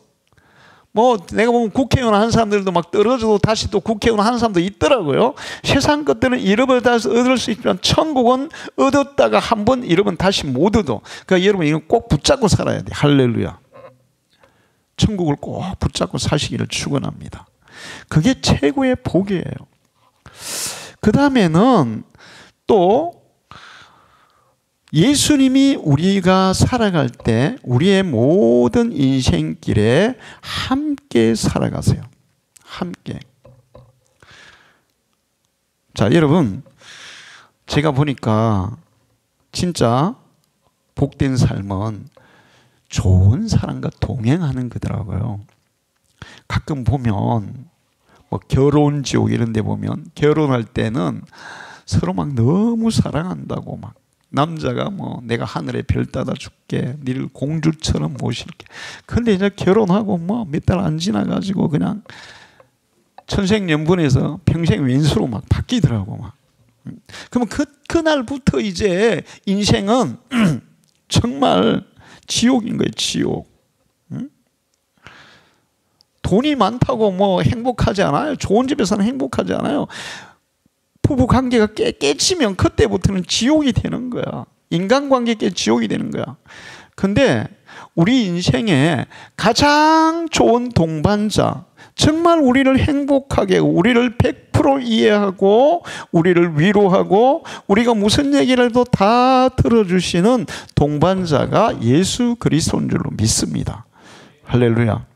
뭐 내가 보면 국회의원 하는 사람들도 막 떨어져도 다시 또 국회의원 하는 사람도 있더라고요. 세상 것들은 잃어버려도 다시 얻을 수 있지만 천국은 얻었다가 한 번 잃으면 다시 못 얻어. 그러니까 여러분 이거 꼭 붙잡고 살아야 돼. 할렐루야. 천국을 꼭 붙잡고 사시기를 축원합니다. 그게 최고의 복이에요. 그 다음에는 또 예수님이 우리가 살아갈 때 우리의 모든 인생길에 함께 살아가세요. 함께. 자, 여러분, 제가 보니까 진짜 복된 삶은 좋은 사람과 동행하는 거더라고요. 가끔 보면 뭐 결혼지옥 이런 데 보면 결혼할 때는 서로 막 너무 사랑한다고, 막 남자가 뭐 내가 하늘에 별 따다 줄게, 니를 공주처럼 모실게. 근데 이제 결혼하고 뭐 몇 달 안 지나가지고 그냥 천생연분에서 평생 왼수로 막 바뀌더라고 막. 그러면 그날부터 이제 인생은 정말 지옥인 거예요. 지옥. 돈이 많다고 뭐 행복하지 않아요. 좋은 집에서는 행복하지 않아요. 부부 관계가 깨지면 그때부터는 지옥이 되는 거야. 인간관계 깨 지옥이 되는 거야. 근데 우리 인생에 가장 좋은 동반자, 정말 우리를 행복하게 하고 우리를 100% 이해하고 우리를 위로하고 우리가 무슨 얘기를 해도 다 들어주시는 동반자가 예수 그리스도인 줄로 믿습니다. 할렐루야.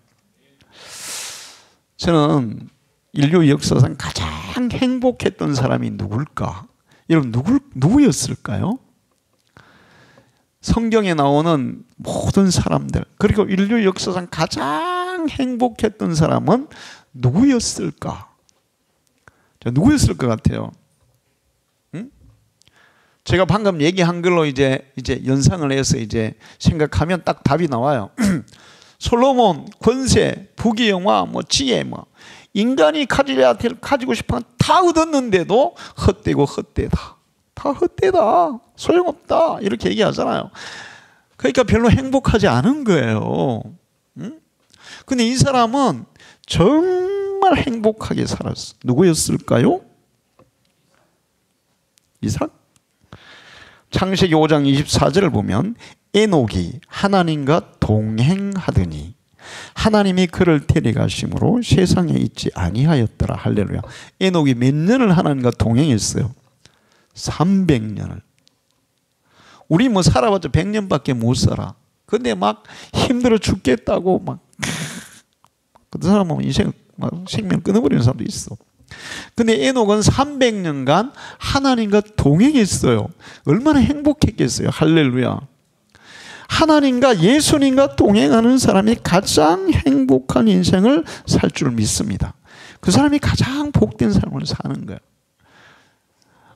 저는 인류 역사상 가장 행복했던 사람이 누굴까? 여러분 누구였을까요? 성경에 나오는 모든 사람들, 그리고 인류 역사상 가장 행복했던 사람은 누구였을까? 누구였을 것 같아요? 응? 제가 방금 얘기한 걸로 이제 연상을 해서 이제 생각하면 딱 답이 나와요. 솔로몬, 권세, 부귀영화, 뭐 지혜, 뭐 인간이 가지고 싶은 건 다 얻었는데도 헛되고 헛되다. 다 헛되다. 소용없다. 이렇게 얘기하잖아요. 그러니까 별로 행복하지 않은 거예요. 응? 근데 이 사람은 정말 행복하게 살았어. 누구였을까요? 이 사람? 창세기 5장 24절을 보면 에녹이 하나님과 동행하더니 하나님이 그를 데려가심으로 세상에 있지 아니하였더라. 할렐루야. 에녹이 몇 년을 하나님과 동행했어요? 300년을. 우리 뭐 살아봤자 100년밖에 못 살아. 근데 막 힘들어 죽겠다고 막 그 사람은 인생 막 생명 끊어버리는 사람도 있어. 근데 에녹은 300년간 하나님과 동행했어요. 얼마나 행복했겠어요. 할렐루야. 하나님과 예수님과 동행하는 사람이 가장 행복한 인생을 살 줄 믿습니다. 그 사람이 가장 복된 삶을 사는 거예요.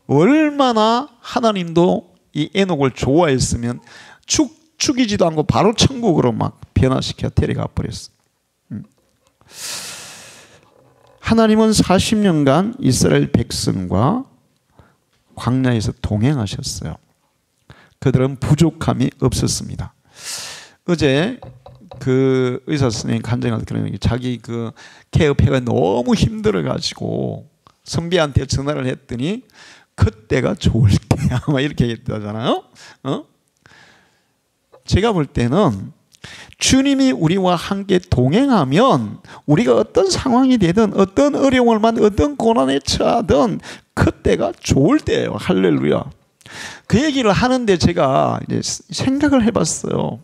얼마나 하나님도 이 에녹을 좋아했으면 죽이지도 않고 바로 천국으로 막 변화시켜 데려가 버렸어. 하나님은 40년간 이스라엘 백성과 광야에서 동행하셨어요. 그들은 부족함이 없었습니다. 어제 그 의사 선생님 간증할 때 그러는 게 자기 그 개업회가 너무 힘들어가지고 선배한테 전화를 했더니 그때가 좋을 때야 막 이렇게 얘기했다잖아요. 제가 볼 때는 주님이 우리와 함께 동행하면 우리가 어떤 상황이 되든 어떤 어려움을 만든 어떤 고난에 처하든 그때가 좋을 때예요. 할렐루야. 그 얘기를 하는데 제가 이제 생각을 해봤어요.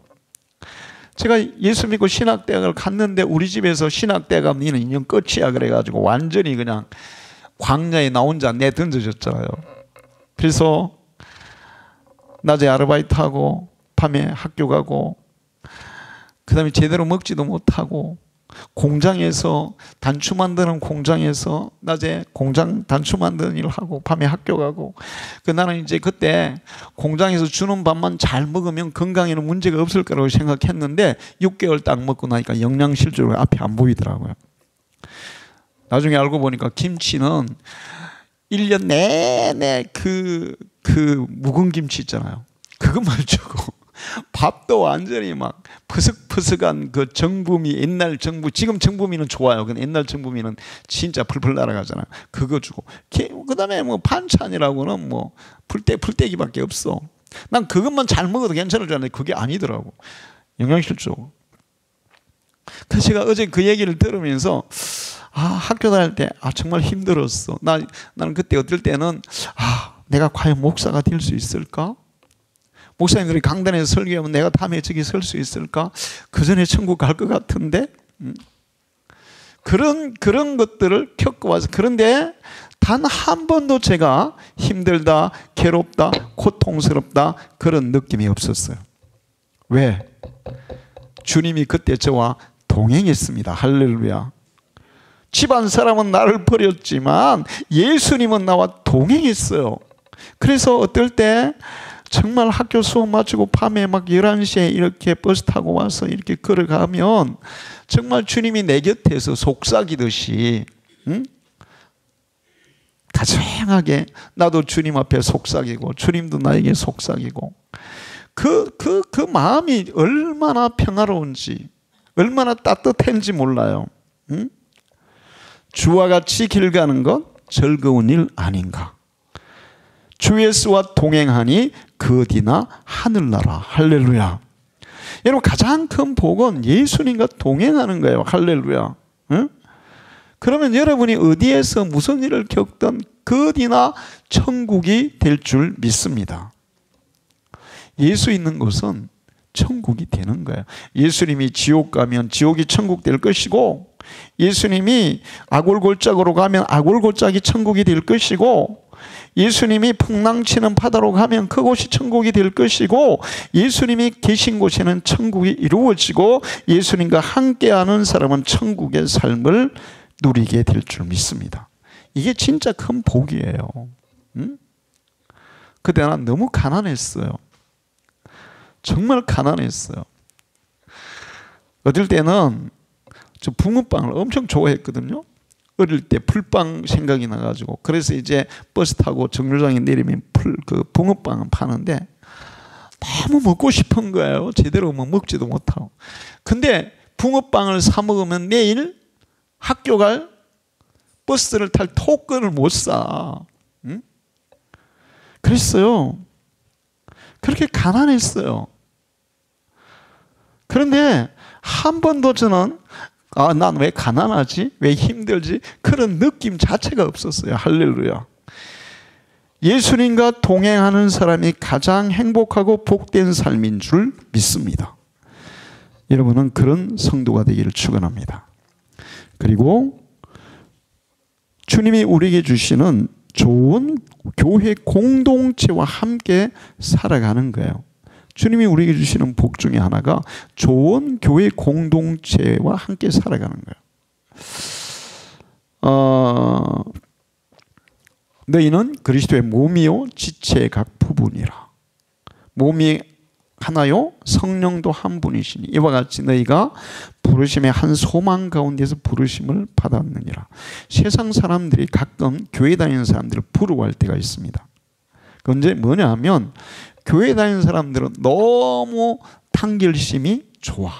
제가 예수 믿고 신학대학을 갔는데 우리 집에서 신학대학 가면 니는 인연 끝이야 그래가지고 완전히 그냥 광야에 나 혼자 내던져졌잖아요. 그래서 낮에 아르바이트하고 밤에 학교 가고 그 다음에 제대로 먹지도 못하고 공장에서 단추 만드는 공장에서 낮에 공장 단추 만드는 일을 하고 밤에 학교 가고 나는 이제 그때 공장에서 주는 밥만 잘 먹으면 건강에는 문제가 없을 거라고 생각했는데 6개월 딱 먹고 나니까 영양실조로 앞이 안 보이더라고요. 나중에 알고 보니까 김치는 1년 내내 그 묵은 김치 있잖아요. 그것만 주고 밥도 완전히 막 퍼석퍼석한 그 정부미 옛날 정부 지금 정부미는 좋아요. 근데 옛날 정부미는 진짜 풀풀 날아가잖아요. 그거 주고 그다음에 뭐 반찬이라고는 뭐 풀떼기밖에 없어. 난 그것만 잘 먹어도 괜찮을 줄 알았는데 그게 아니더라고. 영양실조. 그래서 제가 어제 그 얘기를 들으면서 학교 다닐 때 정말 힘들었어. 나는 그때 어떨 때는 내가 과연 목사가 될 수 있을까? 목사님들이 강단에서 설교하면 내가 다음에 저기 설 수 있을까? 그 전에 천국 갈 것 같은데? 그런 것들을 겪어와서 그런데 단 한 번도 제가 힘들다, 괴롭다, 고통스럽다 그런 느낌이 없었어요. 왜? 주님이 그때 저와 동행했습니다. 할렐루야. 집안 사람은 나를 버렸지만 예수님은 나와 동행했어요. 그래서 어떨 때 정말 학교 수업 마치고 밤에 막 11시에 이렇게 버스 타고 와서 이렇게 걸어가면 정말 주님이 내 곁에서 속삭이듯이 다정하게 나도 주님 앞에 속삭이고 주님도 나에게 속삭이고 그 마음이 얼마나 평화로운지 얼마나 따뜻한지 몰라요. 주와 같이 길 가는 것 즐거운 일 아닌가. 주 예수와 동행하니 그 어디나 하늘나라. 할렐루야. 여러분 가장 큰 복은 예수님과 동행하는 거예요. 할렐루야. 응? 그러면 여러분이 어디에서 무슨 일을 겪든 그 어디나 천국이 될 줄 믿습니다. 예수 있는 곳은 천국이 되는 거예요. 예수님이 지옥 가면 지옥이 천국 될 것이고 예수님이 아골골짝으로 가면 아골골짝이 천국이 될 것이고 예수님이 풍랑치는 바다로 가면 그곳이 천국이 될 것이고 예수님이 계신 곳에는 천국이 이루어지고 예수님과 함께하는 사람은 천국의 삶을 누리게 될 줄 믿습니다. 이게 진짜 큰 복이에요. 그때 난 너무 가난했어요. 정말 가난했어요. 어떨 때는 저 붕어빵을 엄청 좋아했거든요. 어릴 때 풀빵 생각이 나가지고 그래서 이제 버스 타고 정류장에 내리면 그 붕어빵을 파는데 너무 먹고 싶은 거예요. 제대로 뭐 먹지도 못하고. 근데 붕어빵을 사 먹으면 내일 학교 갈 버스를 탈 토큰을 못 사. 응? 그랬어요. 그렇게 가난했어요. 그런데 한 번도 저는 난 왜 가난하지? 왜 힘들지? 그런 느낌 자체가 없었어요. 할렐루야. 예수님과 동행하는 사람이 가장 행복하고 복된 삶인 줄 믿습니다. 여러분은 그런 성도가 되기를 축원합니다. 그리고 주님이 우리에게 주시는 좋은 교회 공동체와 함께 살아가는 거예요. 주님이 우리에게 주시는 복 중에 하나가 좋은 교회 공동체와 함께 살아가는 거예요. 너희는 그리스도의 몸이요 지체의 각 부분이라. 몸이 하나요? 성령도 한 분이시니 이와 같이 너희가 부르심의 한 소망 가운데서 부르심을 받았느니라. 세상 사람들이 가끔 교회 다니는 사람들을 부러워할 때가 있습니다. 그런데 뭐냐 하면 교회 다니는 사람들은 너무 탕결심이 좋아.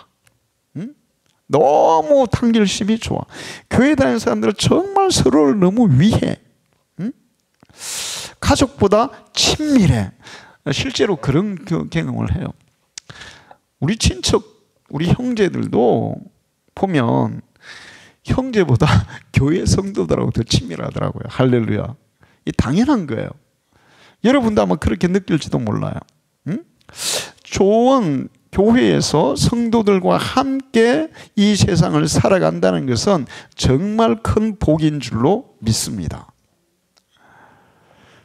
응? 너무 탕결심이 좋아. 교회 다니는 사람들은 정말 서로를 너무 위해. 응? 가족보다 친밀해. 실제로 그런 경험을 해요. 우리 친척, 우리 형제들도 보면 형제보다 교회 성도들하고 더 친밀하더라고요. 할렐루야. 이 당연한 거예요. 여러분도 아마 그렇게 느낄지도 몰라요. 응? 좋은 교회에서 성도들과 함께 이 세상을 살아간다는 것은 정말 큰 복인 줄로 믿습니다.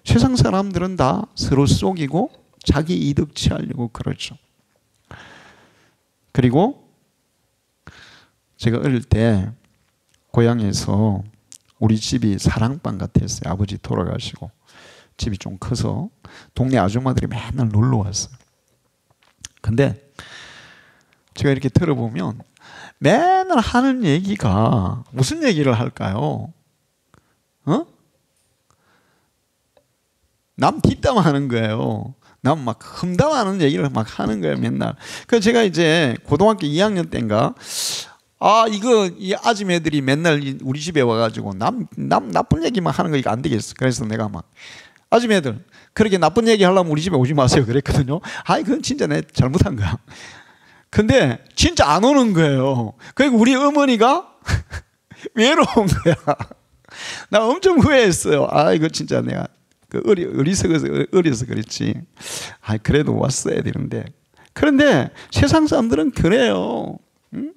세상 사람들은 다 서로 속이고 자기 이득 취하려고 그러죠. 그리고 제가 어릴 때 고향에서 우리 집이 사랑방 같았어요. 아버지 돌아가시고 집이 좀 커서 동네 아줌마들이 맨날 놀러 왔어요. 근데 제가 이렇게 들어보면 맨날 하는 얘기가 무슨 얘기를 할까요? 남 뒷담하는 거예요. 남 막 험담하는 얘기를 막 하는 거예요, 맨날. 그래서 제가 이제 고등학교 2학년 때인가, 이 아줌 애들이 맨날 우리 집에 와가지고 남 나쁜 얘기만 하는 거 이거 안 되겠어. 그래서 내가 막 아줌 애들 그렇게 나쁜 얘기 하려면 우리 집에 오지 마세요. 그랬거든요. 그건 진짜 내 잘못한 거야. 근데 진짜 안 오는 거예요. 그리고 우리 어머니가 외로운 거야. 나 엄청 후회했어요. 이거 진짜 내가 어려서 그랬지. 그래도 왔어야 되는데. 그런데 세상 사람들은 그래요. 응?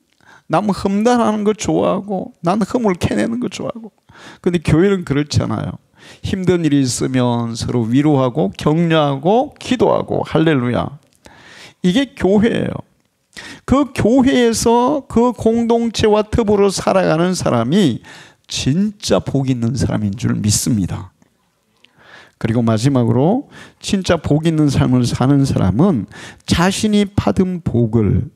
남 험담하는 거 좋아하고 난 흠을 캐내는 거 좋아하고. 근데 교회는 그렇잖아요. 힘든 일이 있으면 서로 위로하고 격려하고 기도하고. 할렐루야. 이게 교회예요. 그 교회에서 그 공동체와 더불어 살아가는 사람이 진짜 복 있는 사람인 줄 믿습니다. 그리고 마지막으로 진짜 복 있는 삶을 사는 사람은 자신이 받은 복을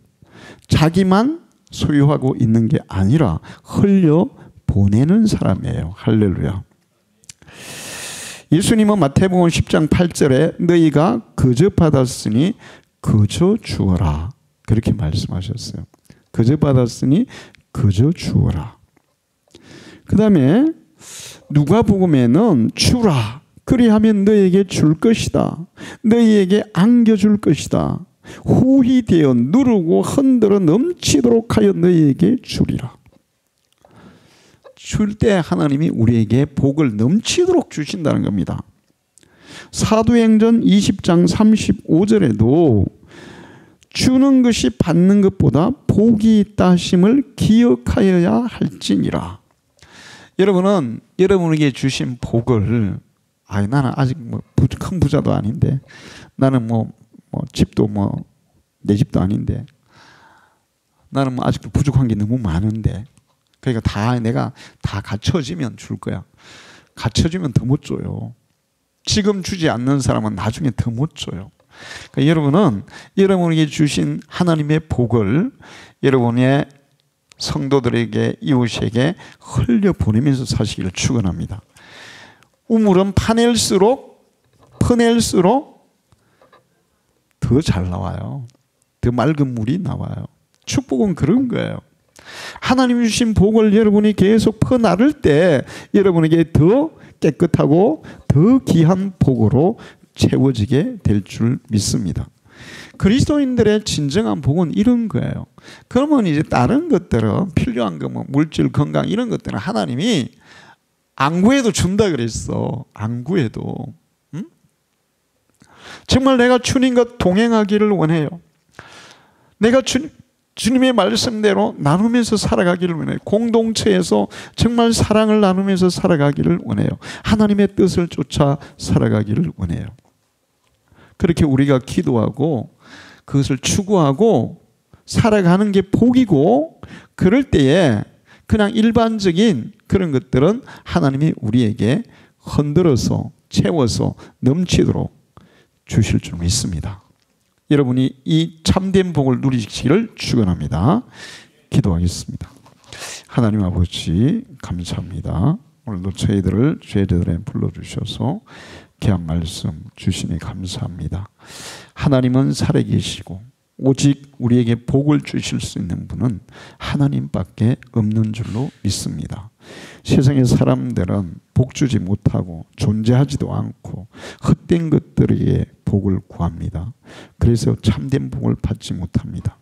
자기만 소유하고 있는 게 아니라 흘려 보내는 사람이에요. 할렐루야. 예수님은 마태복음 10장 8절에 너희가 그저 받았으니 그저 주어라. 그렇게 말씀하셨어요. 그저 받았으니 그저 주어라. 그 다음에 누가복음에는 주라. 그리하면 너희에게 줄 것이다. 너희에게 안겨줄 것이다. 후히 되어 누르고 흔들어 넘치도록 하여 너희에게 주리라. 줄 때 하나님이 우리에게 복을 넘치도록 주신다는 겁니다. 사도행전 20장 35절에도 주는 것이 받는 것보다 복이 있다 하심을 기억하여야 할지니라. 여러분은 여러분에게 주신 복을 나는 아직 큰 부자도 아닌데 나는 집도 내 집도 아닌데 나는 아직도 부족한 게 너무 많은데 그러니까 내가 다 갖춰지면 줄 거야. 갖춰지면 더 못 줘요. 지금 주지 않는 사람은 나중에 더 못 줘요. 그러니까 여러분은 여러분에게 주신 하나님의 복을 여러분의 성도들에게 이웃에게 흘려보내면서 사시기를 축원합니다. 우물은 퍼낼수록 더 잘 나와요. 더 맑은 물이 나와요. 축복은 그런 거예요. 하나님이 주신 복을 여러분이 계속 퍼나를 때 여러분에게 더 깨끗하고 더 귀한 복으로 채워지게 될 줄 믿습니다. 그리스도인들의 진정한 복은 이런 거예요. 그러면 이제 다른 것들은 필요한 거 물질, 건강 이런 것들은 하나님이 안 구해도 준다 그랬어. 안 구해도. 응? 정말 내가 주님과 동행하기를 원해요. 내가 주님의 말씀대로 나누면서 살아가기를 원해요. 공동체에서 정말 사랑을 나누면서 살아가기를 원해요. 하나님의 뜻을 쫓아 살아가기를 원해요. 그렇게 우리가 기도하고 그것을 추구하고 살아가는 게 복이고, 그럴 때에 그냥 일반적인 그런 것들은 하나님이 우리에게 흔들어서 채워서 넘치도록 주실 줄 믿습니다. 여러분이 이 참된 복을 누리시기를 축원합니다. 기도하겠습니다. 하나님 아버지 감사합니다. 오늘도 저희들을 죄들에 불러주셔서 귀한 말씀 주시니 감사합니다. 하나님은 살아계시고 오직 우리에게 복을 주실 수 있는 분은 하나님밖에 없는 줄로 믿습니다. 세상의 사람들은 복 주지 못하고 존재하지도 않고 헛된 것들에게 복을 구합니다. 그래서 참된 복을 받지 못합니다.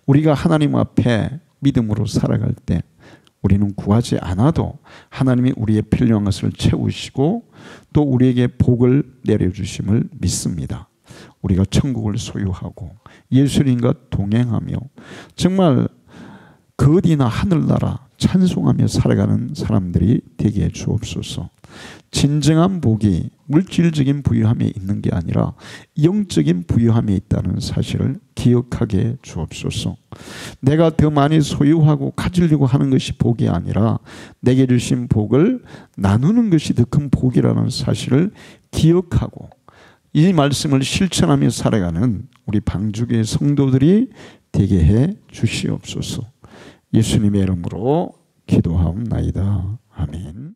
우리가 하나님 앞에 믿음으로 살아갈 때 우리는 구하지 않아도 하나님이 우리의 필요한 것을 채우시고 또 우리에게 복을 내려주심을 믿습니다. 우리가 천국을 소유하고 예수님과 동행하며 정말 그 어디나 하늘나라 찬송하며 살아가는 사람들이 되게 해 주옵소서. 진정한 복이 물질적인 부유함에 있는 게 아니라 영적인 부유함에 있다는 사실을 기억하게 주옵소서. 내가 더 많이 소유하고 가지려고 하는 것이 복이 아니라 내게 주신 복을 나누는 것이 더 큰 복이라는 사실을 기억하고 이 말씀을 실천하며 살아가는 우리 방주교의 성도들이 되게 해 주시옵소서. 예수님의 이름으로 기도하옵나이다. 아멘.